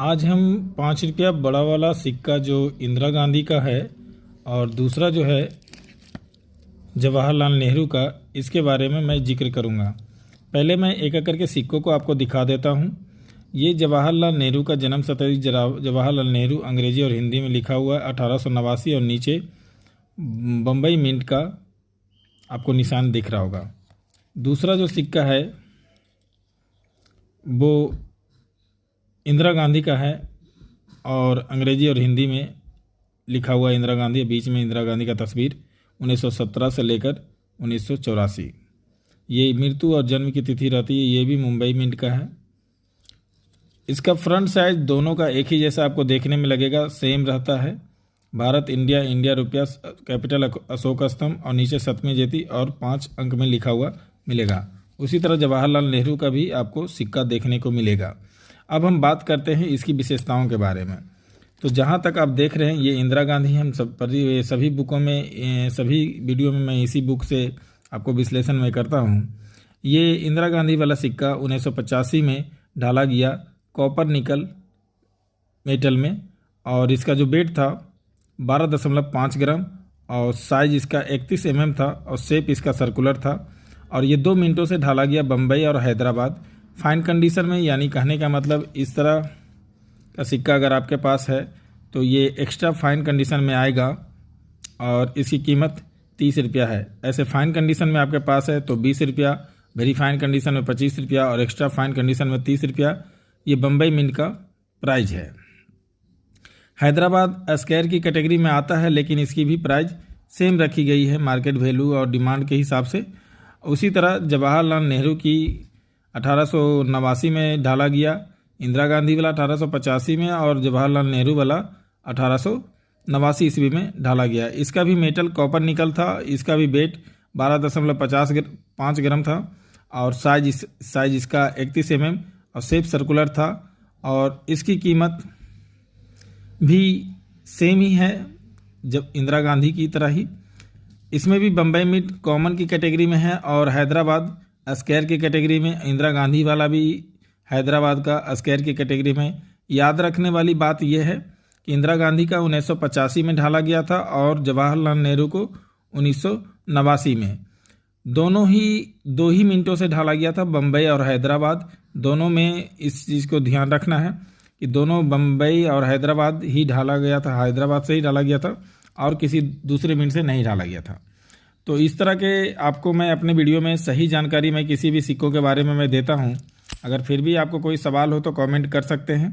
आज हम 5 रुपया बड़ा वाला सिक्का जो इंदिरा गांधी का है और दूसरा जो है जवाहरलाल नेहरू का, इसके बारे में मैं जिक्र करूंगा। पहले मैं एक एक करके सिक्कों को आपको दिखा देता हूं। ये जवाहरलाल नेहरू का जन्म शताब्दी जवाहरलाल नेहरू अंग्रेजी और हिंदी में लिखा हुआ है 1889 और नीचे बम्बई मिंट का आपको निशान दिख रहा होगा। दूसरा जो सिक्का है वो इंदिरा गांधी का है और अंग्रेजी और हिंदी में लिखा हुआ इंदिरा गांधी, बीच में इंदिरा गांधी का तस्वीर 1917 से लेकर 1984। ये मृत्यु और जन्म की तिथि रहती है। ये भी मुंबई मिंट का है। इसका फ्रंट साइज दोनों का एक ही जैसा आपको देखने में लगेगा, सेम रहता है। भारत इंडिया, इंडिया रुपया, कैपिटल अशोक स्तंभ और नीचे 7वीं ज्योति और 5 अंक में लिखा हुआ मिलेगा। उसी तरह जवाहरलाल नेहरू का भी आपको सिक्का देखने को मिलेगा। अब हम बात करते हैं इसकी विशेषताओं के बारे में। तो जहाँ तक आप देख रहे हैं ये इंदिरा गांधी, हम सभी बुकों में, सभी वीडियो में मैं इसी बुक से आपको विश्लेषण में करता हूँ। ये इंदिरा गांधी वाला सिक्का 1985 में ढाला गया कॉपर निकल मेटल में और इसका जो वेट था 12.5 ग्राम और साइज इसका 31 mm था और शेप इसका सर्कुलर था और ये 2 मिनटों से ढाला गया बम्बई और हैदराबाद फाइन कंडीशन में। यानी कहने का मतलब इस तरह का सिक्का अगर आपके पास है तो ये एक्स्ट्रा फाइन कंडीशन में आएगा और इसकी कीमत 30 रुपया है। ऐसे फाइन कंडीशन में आपके पास है तो 20 रुपया, वेरी फाइन कंडीशन में 25 रुपया और एक्स्ट्रा फाइन कंडीशन में 30 रुपया। ये बम्बई मिंट का प्राइज है। हैदराबाद स्क्वायर की कैटेगरी में आता है लेकिन इसकी भी प्राइस सेम रखी गई है मार्केट वैल्यू और डिमांड के हिसाब से। उसी तरह जवाहरलाल नेहरू की 1889 में ढाला गया, इंदिरा गांधी वाला 1885 में और जवाहरलाल नेहरू वाला 1889 ईस्वी में ढाला गया। इसका भी मेटल कॉपर निकल था। इसका भी वेट 12.5 ग्राम था और साइज इसका 31 mm और शेप सर्कुलर था और इसकी कीमत भी सेम ही है जब इंदिरा गांधी की तरह ही। इसमें भी बम्बई मिंट कॉमन की कैटेगरी में है और हैदराबाद स्क्वायर की कैटेगरी में। इंदिरा गांधी वाला भी हैदराबाद का स्क्वायर की कैटेगरी में। याद रखने वाली बात यह है कि इंदिरा गांधी का 1985 में ढाला गया था और जवाहरलाल नेहरू को 1989 में। दोनों ही 2 ही मिनटों से ढाला गया था, बम्बई और हैदराबाद दोनों में। इस चीज़ को ध्यान रखना है कि दोनों बम्बई और हैदराबाद ही ढाला गया था, हैदराबाद से ही ढाला गया था और किसी दूसरे मिनट से नहीं ढाला गया था। तो इस तरह के आपको मैं अपने वीडियो में सही जानकारी मैं किसी भी सिक्कों के बारे में मैं देता हूं। अगर फिर भी आपको कोई सवाल हो तो कमेंट कर सकते हैं।